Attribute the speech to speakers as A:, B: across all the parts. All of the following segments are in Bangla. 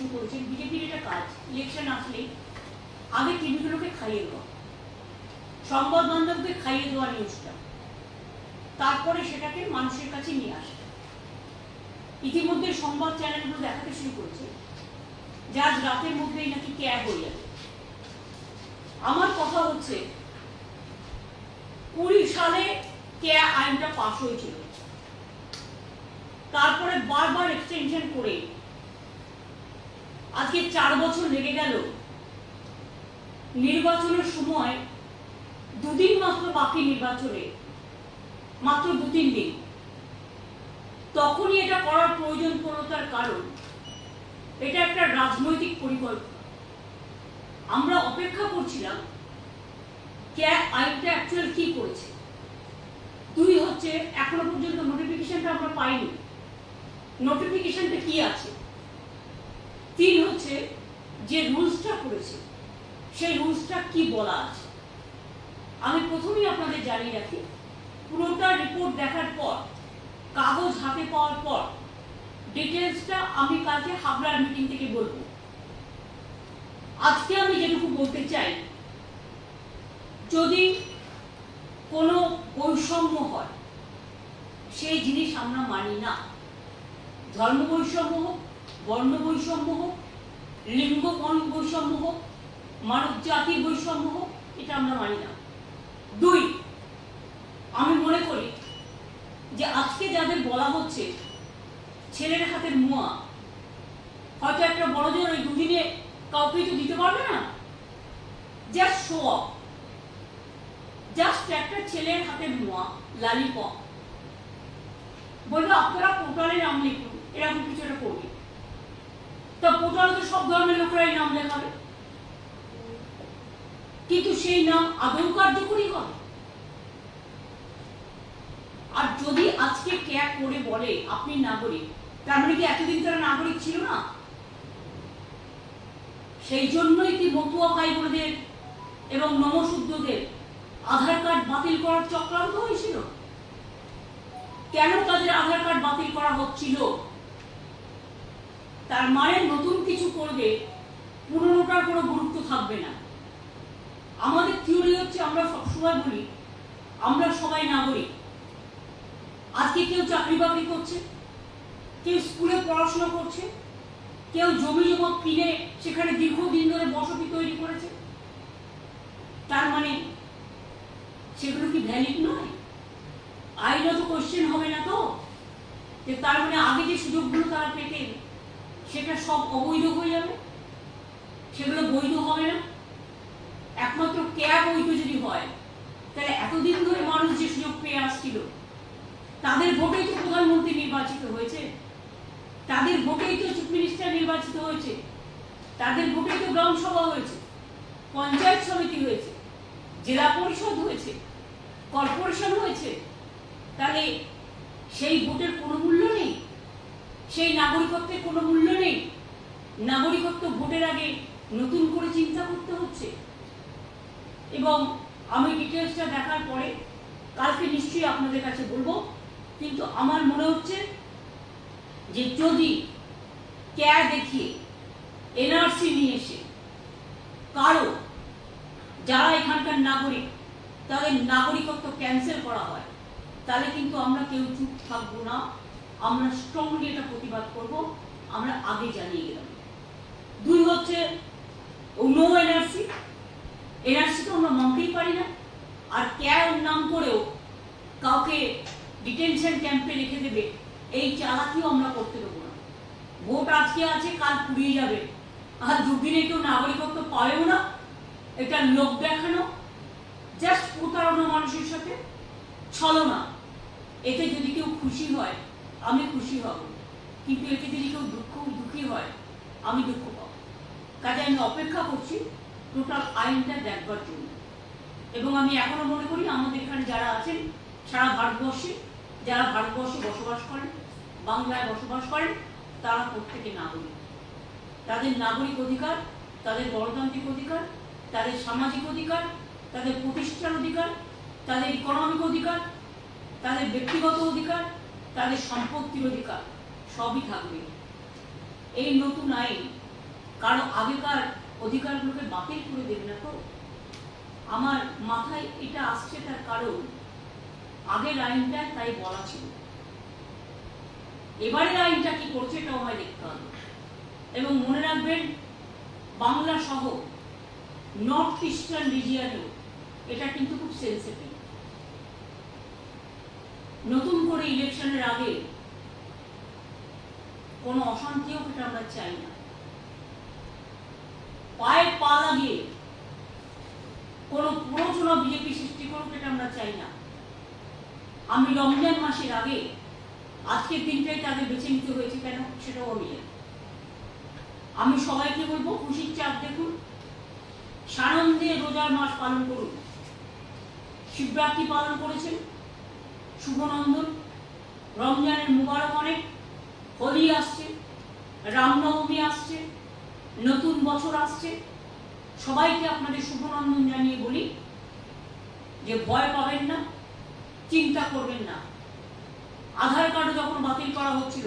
A: শুরু করেছেন, বিজেপির এটা কাজ ইলেকশন আসলেই আগে টিভিগুলোকে খাইয়ে দেওয়া, সংবাদ মাধ্যমকে খাইয়ে দেওয়া নিউজটা, তারপরে সেটাকে মানুষের কাছে নিয়ে আসা। ইতিমধ্যে সংবাদ চ্যানেলগুলো দেখাতে শুরু করেছে যে আজ রাতের মধ্যেই নাকি ক্যাব হয়ে যাবে। আমার কথা হচ্ছে 20 সালে ক্যাব আইনটা পাস হয়েছিল, তারপরে বারবার এক্সটেনশন করে আজকে 4 বছর লেগে গেল। নির্বাচনের সময় 2 দিন মাত্র বাকি, নির্বাচনে মাত্র 2-3 দিন, তখনই এটা করার প্রয়োজন পড়ল। তার কারণ এটা একটা রাজনৈতিক পরিকল্পনা। আমরা অপেক্ষা করছিলাম ক্যাব আইনটা অ্যাকচুয়াল কি করেছে। 2 হচ্ছে এখনো পর্যন্ত নোটিফিকেশনটা আমরা পাইনি, নোটিফিকেশনটা কি আছে। 3 হচ্ছে যে রুলসটা করেছে সেই রুলসটা কি বলা আছে। আমি প্রথমেই আপনাদের জানিয়ে রাখি, পুরোটা রিপোর্ট দেখার পর, কাগজ হাতে পাওয়ার পর ডিটেলসটা আমি কালকে হাবড়ার মিটিং থেকে বলবো। আজকে আমি যেটুকু বলতে চাই, যদি কোনো বৈষম্য হয় সেই জিনিস আমরা মানি না। ধর্ম বৈষম্য হোক, বর্ণ বৈষম্য হোক, লিঙ্গ বৈষম্য হোক, মানব জাতির বৈষম্য হোক, এটা আমরা মানি না। 2, আমি মনে করি যে আজকে যাদের বলা হচ্ছে ছেলের হাতের মুয়া, হয়তো একটা বড় জোর ওই 2 দিনে কাউকে তো দিতে পারবে না, জাস্ট শো অফ, জাস্ট একটা ছেলের হাতের মুয়া, লালিপপ, বলবে আপনারা পোর্টালে নাম লিখুন, এরকম কিছু একটা করবে। তা পোর্টালে তো সব ধর্মের লোকেরাই নাম লেখাবে, কিন্তু সেই নাম আদৌ কার্যকরী হবে। আর যদি আজকে ক্যাব করে বলে আপনি নাগরিক, তার মানে কি এতদিন তারা নাগরিক ছিল না? সেই জন্যই কি মতুয়া ভাই বোনদের এবং নমশূদ্রদের আধার কার্ড বাতিল করার চক্রান্ত হয়েছিল? কেন তাদের আধার কার্ড বাতিল করা হচ্ছিল? তার মানে নতুন কিছু করবে, পুরনোটার কোনো গুরুত্ব থাকবে না। আমাদের থিওরি হচ্ছে, আমরা সবসময় বলি আমরা সবাই নাগরিক। আজকে কেউ চাকরি বাকরি করছে, কেউ স্কুলে পড়াশোনা করছে, কেউ জমি জমা কিনে সেখানে দীর্ঘদিন ধরে বসতি তৈরি করেছে, তার মানে সেগুলো কি ভ্যালিড নয়? আইনত কোশ্চেন হবে না তো যে তার মানে আগে যে সুযোগগুলো তারা পেতেন সেটা সব অবৈধ হয়ে যাবে, সেগুলো বৈধ হবে না। একমাত্র ক্যাব বৈধ যদি হয়, তাহলে এতদিন ধরে মানুষ যে সুযোগ পেয়ে আসছিল, তাদের ভোটেই তো প্রধানমন্ত্রী নির্বাচিত হয়েছে, তাদের ভোটেই তো চিফ মিনিস্টার নির্বাচিত হয়েছে, তাদের ভোটেই তো গ্রাম সভা হয়েছে, পঞ্চায়েত সমিতি হয়েছে, জেলা পরিষদ হয়েছে, কর্পোরেশন হয়েছে। তাহলে সেই ভোটের কোনো মূল্য নেই, সেই নাগরিকত্বের কোনো মূল্য নেই। নাগরিকত্ব ভোটের আগে নতুন করে চিন্তা করতে হচ্ছে। এবং আমি ডিটেলসটা দেখার পরে কালকে নিশ্চয়ই আপনাদের কাছে বলবো, কিন্তু আমার মনে হচ্ছে যে যদি ক্যা দেখিয়ে এনআরসি নিয়ে এসে কারো যারা এখানকার নাগরিক তাদের নাগরিকত্ব ক্যান্সেল করা হয়, তাহলে কিন্তু আমরা কেউ চুপ থাকবো না, আমরা স্ট্রংলি এটা প্রতিবাদ করব। আমরা আগে জানিয়ে গেলাম। 2 হচ্ছে নো এনআরসি, এনআরসি তো আমরা মানতেই পারি না। আর ক্যার নাম করেও কাউকে ডিটেনশন ক্যাম্পে রেখে দেবে, এই চালাকিও আমরা করতে দেবো না। ভোট আজকে আছে, কাল পুড়িয়ে যাবে, আর 2 দিনে কেউ নাগরিকত্ব পাবেও না। এটা লোক দেখানো, জাস্ট প্রতারণা মানুষের সাথে, ছলনা। এতে যদি কেউ খুশি হয় আমি খুশি হব, কিন্তু এতে যদি কেউ দুঃখী হয় আমি দুঃখ পাব। কাজে আমি অপেক্ষা করছি টোটাল আইনটা দেখবার জন্য। এবং আমি এখনো মনে করি আমাদের এখানে যারা আছেন সারা ভারতবর্ষে, যারা ভারতবর্ষে বসবাস করেন, বাংলায় বসবাস করেন, তারা প্রত্যেকে নাগরিক। তাদের নাগরিক অধিকার, তাদের গণতান্ত্রিক অধিকার, তাদের সামাজিক অধিকার, তাদের প্রতিষ্ঠার অধিকার, তাদের ইকোনমিক অধিকার, তাদের ব্যক্তিগত অধিকার, তাদের সম্পত্তির অধিকার সবই থাকবে। এই নতুন আইন কারণ আগেকার অধিকারগুলোকে বাতিল করে দেবে না তো। আমার মাথায় এটা আসছে তার কারণ আগের আইনটা তাই বলা ছিল, এবারের আইনটা কি করছে এটাও আমায় দেখতে হবে। এবং মনে রাখবেন, বাংলা সহ নর্থ ইস্টার্ন রিজিয়নেও এটা কিন্তু খুব সেন্সিটিভ। নতুন করে ইলেকশনের আগে কোনো অশান্তিও এটা আমরা চাই না। পায়ে পা লাগিয়ে কোনো প্ররোচনা বিজেপি সৃষ্টি করুক এটা আমরা চাই না। আমি রমজান মাসের আগে আজকের দিনটাই তাদের বেছে নিতে হয়েছে কেন সেটাও আমি জানি। আমি সবাইকে বলবো খুশির চাপ দেখুন, সানন্দে রোজার মাস পালন করুন। শিবরাত্রি পালন করেছেন, শুভনন্দন, রমজানের মুবারক অনেক, হোলি আসছে, রামনবমী আসছে, নতুন বছর আসছে। সবাইকে আপনাদের শুভনন্দন জানিয়ে বলি যে ভয় পাবেন না, চিন্তা করবেন না। আধার কার্ড যখন বাতিল করা হচ্ছিল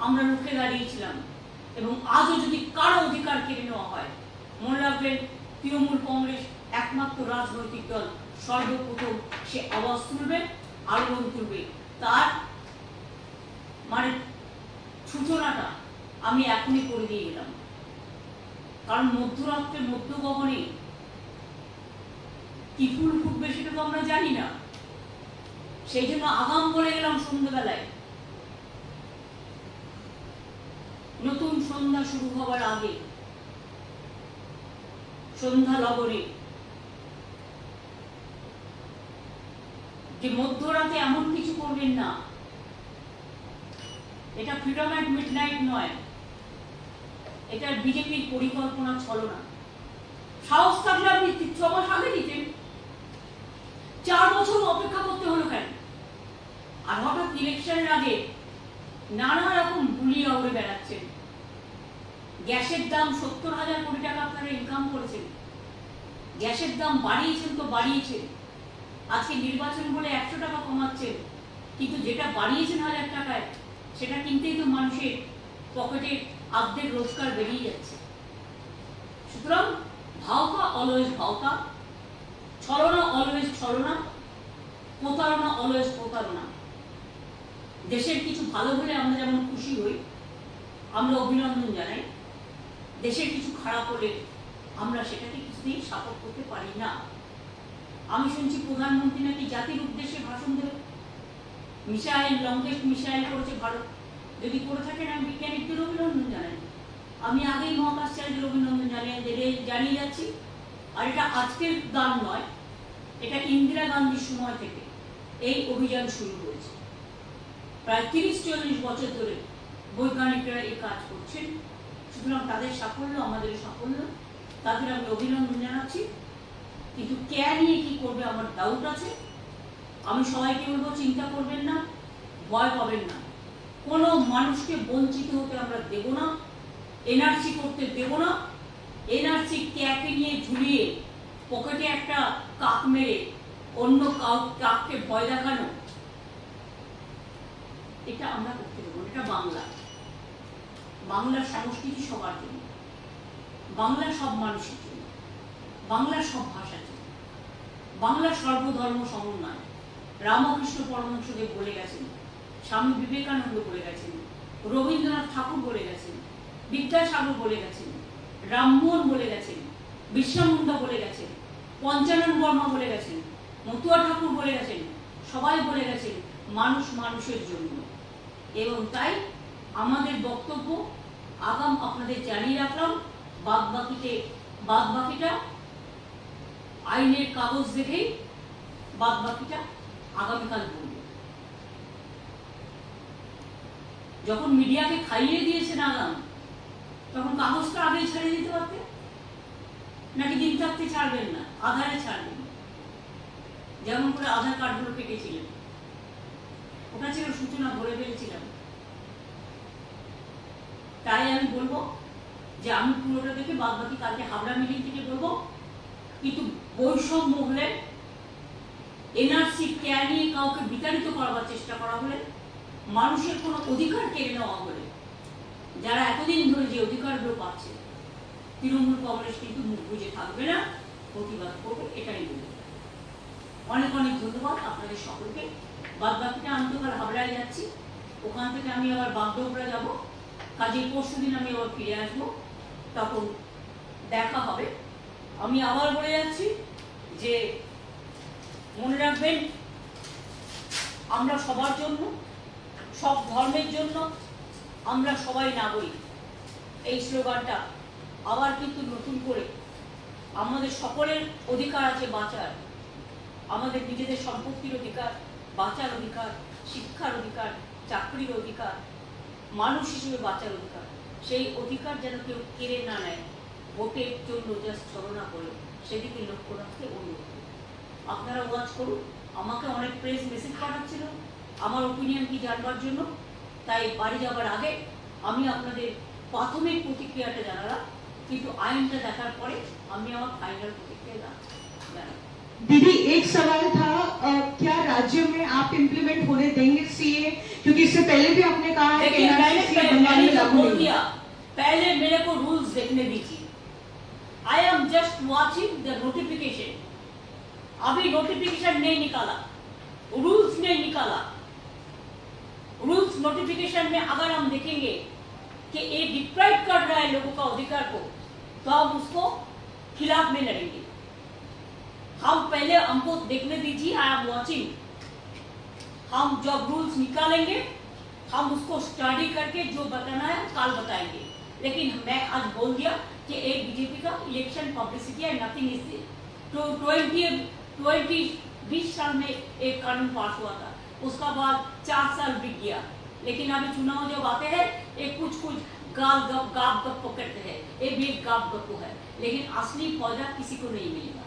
A: আমরা রুখে দাঁড়িয়েছিলাম, এবং আজও যদি কারো অধিকার কেড়ে নেওয়া হয়, মনে রাখবেন তৃণমূল কংগ্রেস একমাত্র রাজনৈতিক দল সর্বপ্রথম সে আওয়াজ তুলবে, আলোড়ন তুলবে। তার মানে সূচনাটা আমি এখনই করে দিয়ে গেলাম, কারণ মধ্যরাত্রে মধ্যগগনে কি ফুল ফুটবে সেটা তো আমরা জানি না। সেই জন্য আগাম বলে গেলাম সন্ধ্যাবেলায়, নতুন সন্ধ্যা শুরু হবার আগে সন্ধ্যা লবণে যে মধ্যরাতে এমন কিছু করবেন না, এটা ফ্রিডম অ্যাট মিডনাইট নয়, এটা বিজেপির পরিকল্পনা ছলনা। সাহস থাকলে আপনি 6 মাস আগে দিতেন, 4 বছর অপেক্ষা করতে হলো কেন? আর হঠাৎ ইলেকশনের আগে নানা রকম গুলিয়ে উড়ে বেড়াচ্ছেন। গ্যাসের দাম 70,000 কোটি টাকা আপনারা ইনকাম করেছেন, গ্যাসের দাম বাড়িয়েছেন তো বাড়িয়েছেন। আজকে নির্বাচন বলে 100 টাকা কমাচ্ছেন, কিন্তু যেটা বাড়িয়েছেন 1000 টাকায় সেটা কিনতেই তো মানুষের পকেটে অর্ধেক রোজগার বেরিয়ে যাচ্ছে। সুতরাং ভাওতা অলওয়েজ ভাওতা, ছলনা অলওয়েজ ছলনা, প্রতারণা অলওয়েজ প্রতারণা। দেশের কিছু ভালো হলে আমরা যেমন খুশি হই, আমরা অভিনন্দন জানাই, দেশের কিছু খারাপ হলে আমরা সেটাকে কিছুতেই সাপোর্ট করতে পারি না। আমি শুনছি প্রধানমন্ত্রী নাকি জাতির উদ্দেশ্যে ভাষণ দেবে, মিসাইল, লঙ্কেস্ট মিসাইল করেছে ভারত। যদি করে থাকেন আমি বিজ্ঞানীদের অভিনন্দন জানাই, আমি আগেই মহাকাশচারীদের অভিনন্দন জানিয়ে যাচ্ছি। আর এটা আজকের গান নয়, এটা ইন্দিরা গান্ধীর সময় থেকে এই অভিযান শুরু হয়েছে। প্রায় 30-40 বছর ধরে বৈজ্ঞানিকরা এই কাজ করছেন। সুতরাং তাদের সাফল্য আমাদের সাফল্য, তাদের আমি অভিনন্দন জানাচ্ছি। কিন্তু কে নিয়ে কি করবে আমার ডাউট আছে। আমি সবাইকে বলবো চিন্তা করবেন না, ভয় পাবেন না, কোনো মানুষকে বঞ্চিত হতে আমরা দেব না, এনআরসি করতে দেব না। এনআরসি ক্যাকে নিয়ে ঝুলিয়ে পকেটে একটা কাক মেরে অন্য কাককে ভয় দেখানো, এটা আমরা করতে দেবো না। এটা বাংলা, বাংলার সংস্কৃতি সবার জন্য, বাংলার সব মানুষের জন্য, বাংলার সব ভাষার জন্য, বাংলার সর্বধর্ম সমন্বয়। রামকৃষ্ণ পরমহংসদেব বলে গেছেন, স্বামী বিবেকানন্দ বলে গেছেন, রবীন্দ্রনাথ ঠাকুর বলে গেছেন, বিদ্যাসাগর বলে গেছেন, রামমোহন বলে গেছেন, বিশ্বমুন্ডা বলে গেছেন, পঞ্চানন বর্মা বলে গেছেন, মতুয়া ঠাকুর বলে গেছেন, সবাই বলে গেছেন মানুষ মানুষের জন্য। এবং তাই আমাদের বক্তব্য আগাম আপনাদের জানিয়ে রাখলাম। বাদবাকিটা আইনের কাগজ দেখেই বাদবাকিটা আগামীকাল বলব। যখন মিডিয়াকে খাইয়ে দিয়েছেন আগাম, তখন কাগজটা আগেই ছেড়ে দিতে পারতেন, নাকি দিন থাকতে ছাড়বেন না, আধারে ছাড়বেন। যেমন করে আধার কার্ডগুলো কেটেছিলেন, ওটা ছিল সূচনা, ভরে ফেলেছিলাম। তাই আমি বলবো যে আমি পুরোটা দেখে বাদ বাকি কালকে হাবড়া মিটিং থেকে বলবো। কিন্তু বৈষম্য হলে, এনআরসি নিয়ে কাউকে বিতাড়িত করার চেষ্টা করা হলে, মানুষের কোনো অধিকার কেড়ে নেওয়া হলে, যারা এতদিন ধরে যে অধিকারগুলো পাচ্ছে তৃণমূল কংগ্রেস কিন্তু মুখ বুঝে থাকবে না, প্রতিবাদ করবে, এটাই বলবো। অনেক অনেক ধন্যবাদ আপনাদের সকলকে। বাদ বাকিটা আমি তো আবার হাবড়ায় যাচ্ছি, ওখান থেকে আমি আবার বাগডোগরা যাব, কাজেই পরশু দিন আমি আবার ফিরে আসবো, তখন দেখা হবে। আমি আবার বলে যাচ্ছি যে মনে রাখবেন, আমরা সবার জন্য, সব ধর্মের জন্য আমরা সবাই নাগরিক, এই স্লোগানটা আবার কিন্তু নতুন করে আমাদের সকলের অধিকার আছে বাঁচার, আমাদের নিজেদের সম্পত্তির অধিকার, বাঁচার অধিকার, শিক্ষার অধিকার, চাকরির অধিকার, মানুষ হিসেবে বাঁচার অধিকার, সেই অধিকার যেন কেউ কেড়ে না নেয়, ভোটের জন্য জাস্ট ছলনা করে, সেদিকে লক্ষ্য রাখতে অনুরোধ। আপনারা ওয়াচ করুন, আমাকে অনেক প্রেস মেসেজ পাঠাচ্ছিল আমার ওপিনিয়ন কি জানবার জন্য, তাই বাড়ি যাবার আগে আমি আপনাদের প্রাথমিক প্রতিক্রিয়াটা জানালাম, কিন্তু আইনটা দেখার পরে আমি আমার ফাইনাল প্রতিক্রিয়া জানালাম।
B: दीदी एक सवाल था, क्या राज्य में आप इम्प्लीमेंट होने देंगे सीए, क्योंकि इससे पहले भी आपने कहा है कि
A: मैंने बोल दिया, पहले मेरे को रूल्स देखने दीजिए। I am just watching the notification, अभी नोटिफिकेशन नहीं निकाला, रूल्स नहीं निकाला। रूल्स नोटिफिकेशन में अगर हम देखेंगे कि ये डिप्राइव कर रहा है लोगों का अधिकार को, तो हम उसको खिलाफ में लड़ेंगे। हम पहले हमको देखने दीजिए, आई एम वॉचिंग। हम जब रूल्स निकालेंगे हम उसको स्टडी करके जो बताना है कल बताएंगे, लेकिन मैं आज बोल दिया कि एक बीजेपी का इलेक्शन पब्लिसिटी है, नथिंग इज तो 2020 साल में एक कानून पास हुआ था, उसका बाद 4 साल बीत गया, लेकिन अभी चुनाव जब आते हैं एक कुछ गाप गप करते हैं, ये भी एक गाप गप है, लेकिन असली पौधा किसी को नहीं मिलेगा।